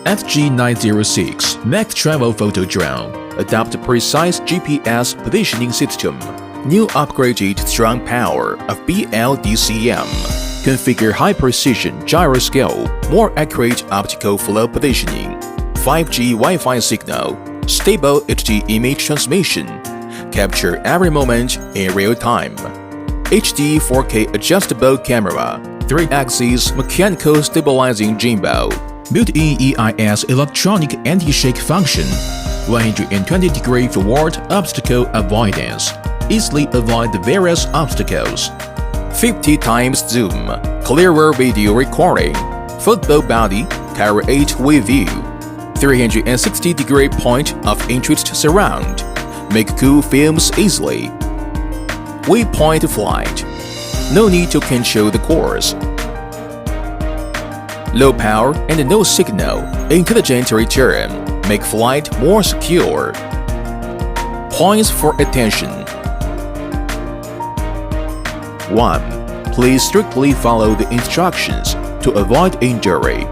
SG906 MAX Travel Photo Drone adopts precise GPS positioning system, new upgraded strong power of BLDCM, configure high-precision gyroscope, more accurate optical flow positioning, 5G Wi-Fi signal, stable HD image transmission, capture every moment in real time, HD 4K adjustable camera, 3-axis mechanical stabilizing gimbal, built-in EIS electronic anti-shake function, 120-degree forward obstacle avoidance, easily avoid the various obstacles, 50 times zoom, clearer video recording, football body, Carry 8-way view, 360-degree point of interest surround, make cool films easily. Waypoint flight, no need to control the course. Low power and no signal, intelligent return, make flight more secure. Points for attention. 1. Please strictly follow the instructions to avoid injury.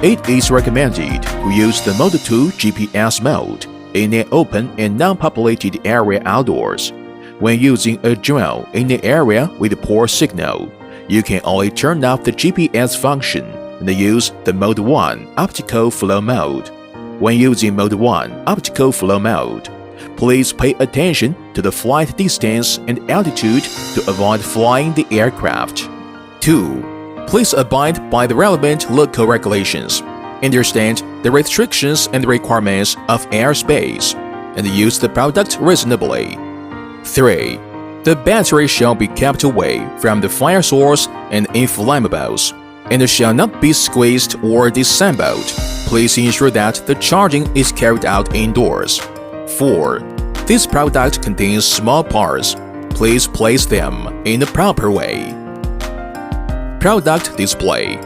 It is recommended to use the Mode 2 GPS mode in an open and non-populated area outdoors. When using a drone in an area with poor signal, you can only turn off the GPS function and use the Mode 1 optical flow mode. When using Mode 1 optical flow mode, please pay attention to the flight distance and altitude to avoid flying the aircraft. 2. Please abide by the relevant local regulations, understand the restrictions and requirements of airspace, and use the product reasonably. 3. The battery shall be kept away from the fire source and inflammables, and shall not be squeezed or disassembled. Please ensure that the charging is carried out indoors. 4. This product contains small parts. Please place them in the proper way. Product display.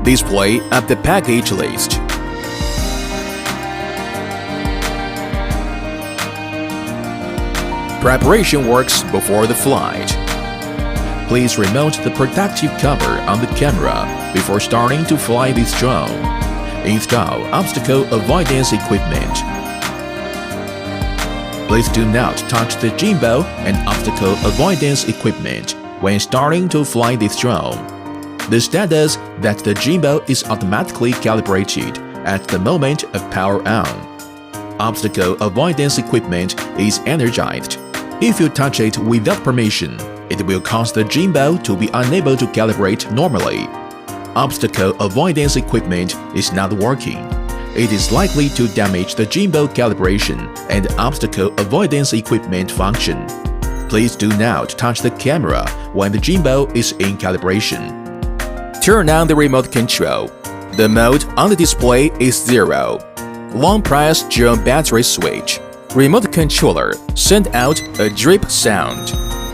Display of the package list. Preparation works before the flight. Please remove the protective cover on the camera before starting to fly this drone. Install obstacle avoidance equipment. Please do not touch the gimbal and obstacle avoidance equipment when starting to fly this drone. The status that the gimbal is automatically calibrated at the moment of power on. Obstacle avoidance equipment is energized. If you touch it without permission, it will cause the gimbal to be unable to calibrate normally. Obstacle avoidance equipment is not working. It is likely to damage the gimbal calibration and obstacle avoidance equipment function. Please do not touch the camera when the gimbal is in calibration. Turn on the remote control. The mode on the display is 0. Long press drone battery switch. Remote controller send out a drip sound.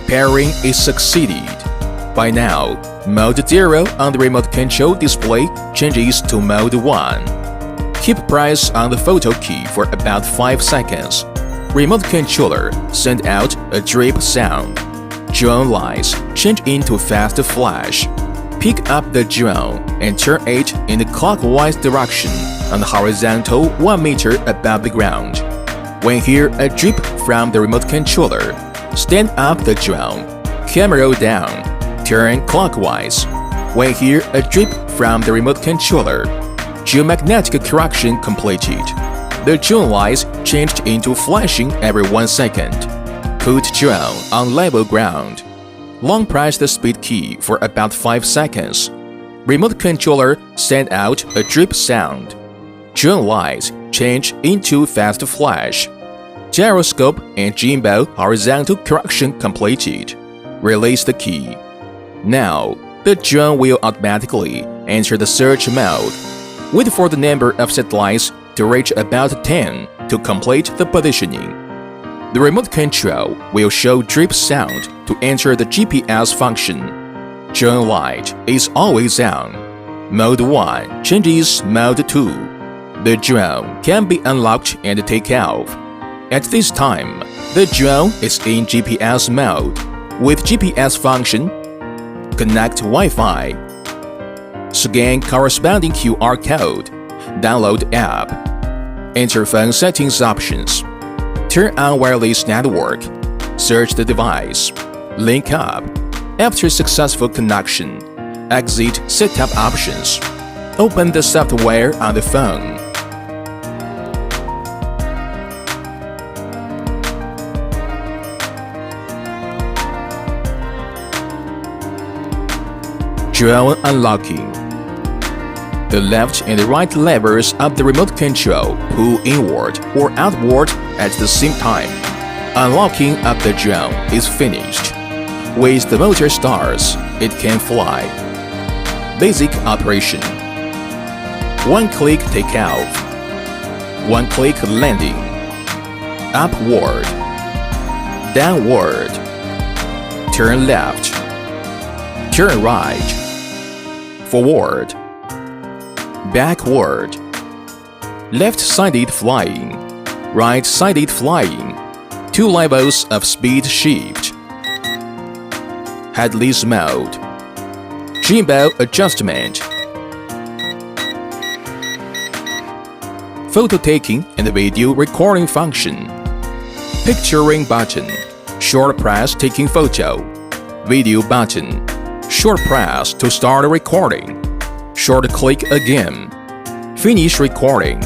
Pairing is succeeded. By now, mode 0 on the remote control display changes to mode 1. Keep press on the photo key for about 5 seconds. Remote controller send out a drip sound. Drone lights change into fast flash. Pick up the drone and turn it in the clockwise direction on the horizontal 1 meter above the ground. When hear a drip from the remote controller, stand up the drone, camera down, turn clockwise. When hear a drip from the remote controller, geomagnetic correction completed. The drone lights changed into flashing every 1 second. Put drone on level ground. Long press the speed key for about 5 seconds. Remote controller send out a drip sound. Drone lights change into fast flash. Gyroscope and gimbal horizontal correction completed. Release the key. Now, the drone will automatically enter the search mode. Wait for the number of satellites to reach about 10 to complete the positioning. The remote control will show drip sound to enter the GPS function. Drone light is always on. Mode 1 changes Mode 2. The drone can be unlocked and taken off. At this time, the drone is in GPS mode. With GPS function, connect Wi-Fi. Scan corresponding QR code. Download app. Enter phone settings options. Turn on wireless network. Search the device. Link up. After successful connection, exit setup options. Open the software on the phone. Drone unlocking. The left and right levers of the remote control pull inward or outward at the same time. Unlocking of the drone is finished. With the motor starts, it can fly. Basic operation. One-click takeoff. One-click landing. Upward. Downward. Turn left. Turn right. Forward. Backward. Left-sided flying. Right-sided flying. 2 levels of speed shift. Headless mode. Gimbal adjustment. Photo taking and video recording function. Picturing button. Short press taking photo. Video button. Short press to start recording. Short click again. Finish recording.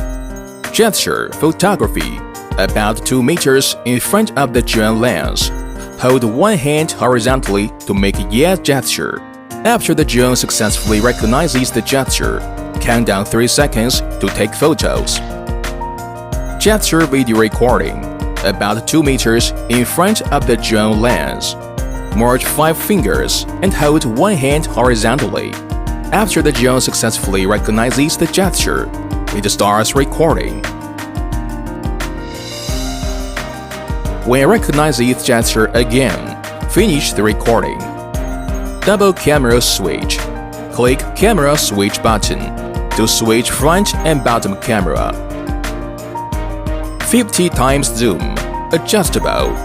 Gesture photography. About 2 meters in front of the drone lens. Hold one hand horizontally to make a yes gesture. After the drone successfully recognizes the gesture, count down 3 seconds to take photos. Gesture video recording. About 2 meters in front of the drone lens. Merge 5 fingers and hold one hand horizontally. After the drone successfully recognizes the gesture, it starts recording. When it recognizes gesture again, finish the recording. Double camera switch. Click camera switch button to switch front and bottom camera. 50 times zoom. Adjustable.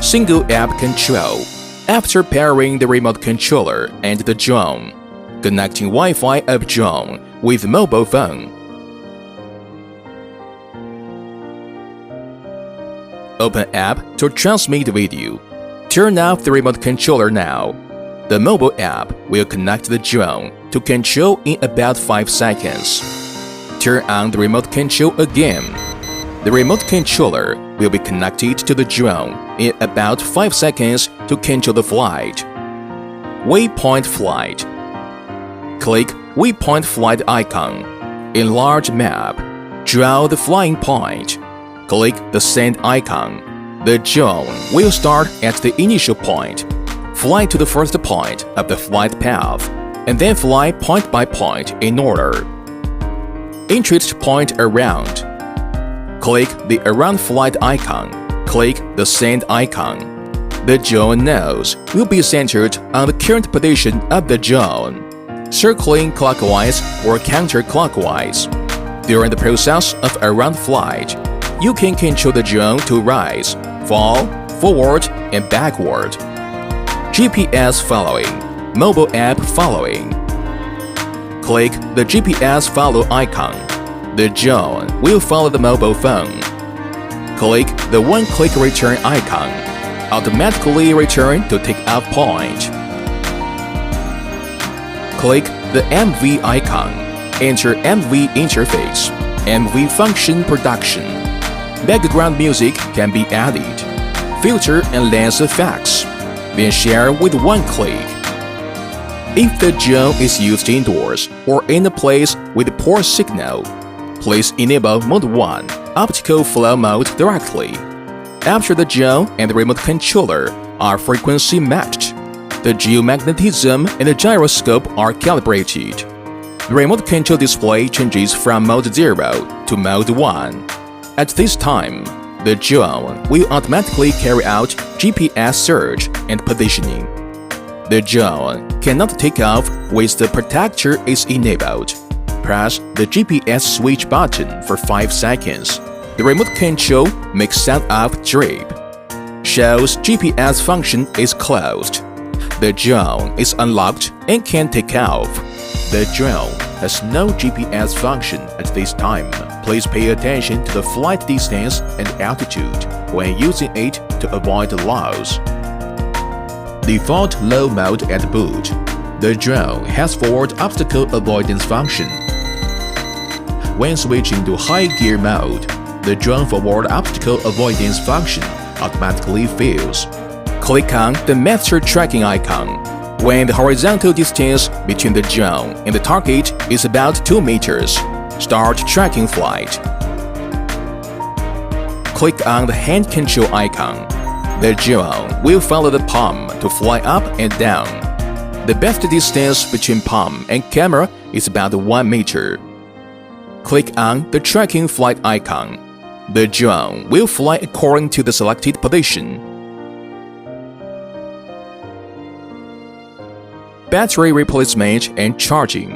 Single app control. After pairing the remote controller and the drone, connecting Wi-Fi of drone with mobile phone. Open app to transmit video. Turn off the remote controller now. The mobile app will connect the drone to control in about 5 seconds. Turn on the remote control again. The remote controller will be connected to the drone in about 5 seconds to control the flight. Waypoint flight. Click Waypoint flight icon. Enlarge map. Draw the flying point. Click the send icon. The drone will start at the initial point. Fly to the first point of the flight path, and then fly point by point in order. Interest point around. Click the around flight icon. Click the send icon. The drone nose will be centered on the current position of the drone, circling clockwise or counterclockwise. During the process of around flight, you can control the drone to rise, fall, forward, and backward. GPS following. Mobile app following. Click the GPS follow icon. The drone will follow the mobile phone. Click the one-click return icon. Automatically return to take-off point. Click the MV icon. Enter MV interface. MV function production. Background music can be added. Filter and lens effects. Then share with one click. If the drone is used indoors or in a place with poor signal, please enable Mode 1 Optical Flow Mode directly. After the drone and the remote controller are frequency matched, the geomagnetism and the gyroscope are calibrated. The remote control display changes from mode 0 to mode 1. At this time, the drone will automatically carry out GPS search and positioning. The drone cannot take off with the protector is enabled. Press the GPS switch button for 5 seconds. The remote control makes sound of drip. Shows GPS function is closed. The drone is unlocked and can take off. The drone has no GPS function at this time. Please pay attention to the flight distance and altitude when using it to avoid loss. Default low mode at boot. The drone has forward obstacle avoidance function. When switching to high gear mode, the drone forward obstacle avoidance function automatically fails. Click on the master tracking icon. When the horizontal distance between the drone and the target is about 2 meters, start tracking flight. Click on the hand control icon. The drone will follow the palm to fly up and down. The best distance between palm and camera is about 1 meter. Click on the tracking flight icon. The drone will fly according to the selected position. Battery replacement and charging.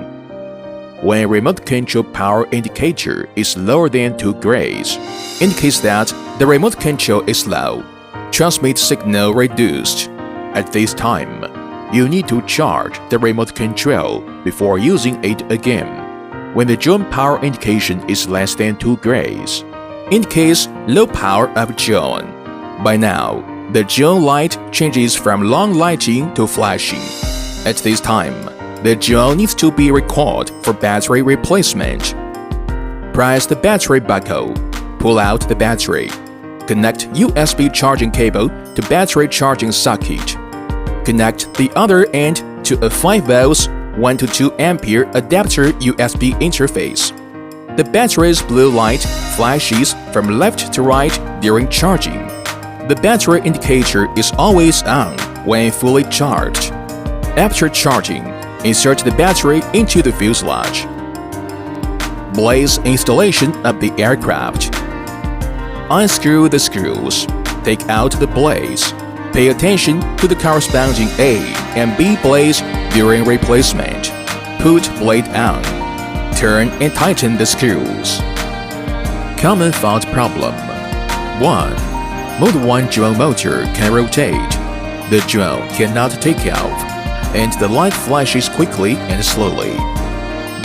When remote control power indicator is lower than 2 grays, indicates that the remote control is low. Transmit signal reduced. At this time, you need to charge the remote control before using it again. When the drone power indication is less than 2 grays, indicates low power of drone. By now, the drone light changes from long lighting to flashing. At this time, the drone needs to be recalled for battery replacement. Press the battery buckle, pull out the battery, connect USB charging cable to battery charging socket. Connect the other end to a 5 volts 1 to 2 ampere adapter USB interface. The battery's blue light flashes from left to right during charging. The battery indicator is always on when fully charged. After charging, insert the battery into the fuselage. Blaze installation of the aircraft. Unscrew the screws. Take out the blades. Pay attention to the corresponding A and B blades during replacement. Put blade on. Turn and tighten the screws. Common fault problem. 1. Mode 1 drone motor can rotate. The drone cannot take off, and the light flashes quickly and slowly.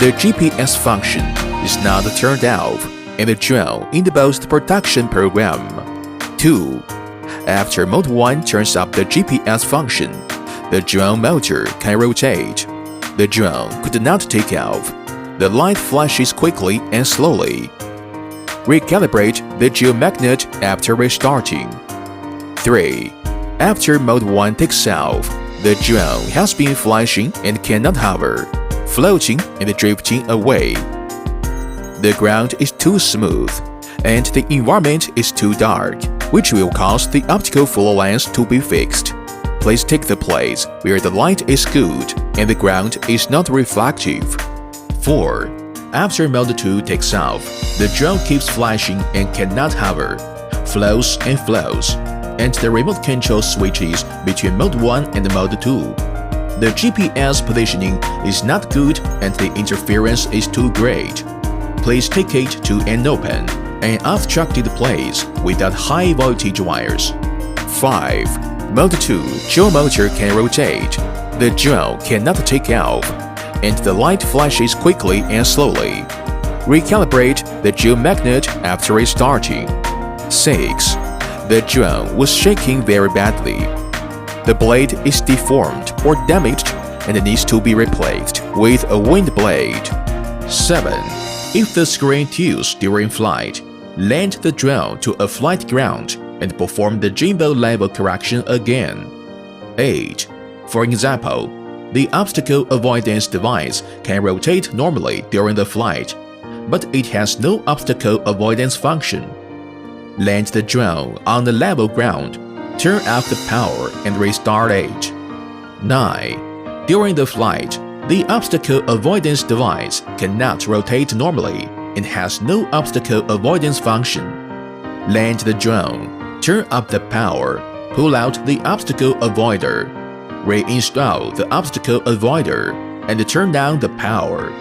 The GPS function is not turned off, and the drone in the post-production program. 2. After Mode 1 turns up the GPS function, the drone motor can rotate. The drone could not take off. The light flashes quickly and slowly. Recalibrate the geomagnet after restarting. 3. After Mode 1 takes off, the drone has been flashing and cannot hover, floating and drifting away. The ground is too smooth, and the environment is too dark, which will cause the optical full lens to be fixed. Please take the place where the light is good and the ground is not reflective. 4. After Mode 2 takes off, the drone keeps flashing and cannot hover, flows, and the remote control switches between Mode 1 and Mode 2. The GPS positioning is not good and the interference is too great. Please take it to an open and obstructed place without high voltage wires. 5. Mode 2 drone motor can rotate. The drone cannot take off, and the light flashes quickly and slowly. Recalibrate the geomagnet after restarting. 6. The drone was shaking very badly. The blade is deformed or damaged and needs to be replaced with a wind blade. 7. If the screen tilts during flight, land the drone to a flight ground and perform the gimbal level correction again. 8. For example, the obstacle avoidance device can rotate normally during the flight, but it has no obstacle avoidance function. Land the drone on the level ground, turn off the power and restart it. 9. During the flight, The obstacle avoidance device cannot rotate normally and has no obstacle avoidance function. Land the drone, turn up the power, pull out the obstacle avoider, reinstall the obstacle avoider, and turn down the power.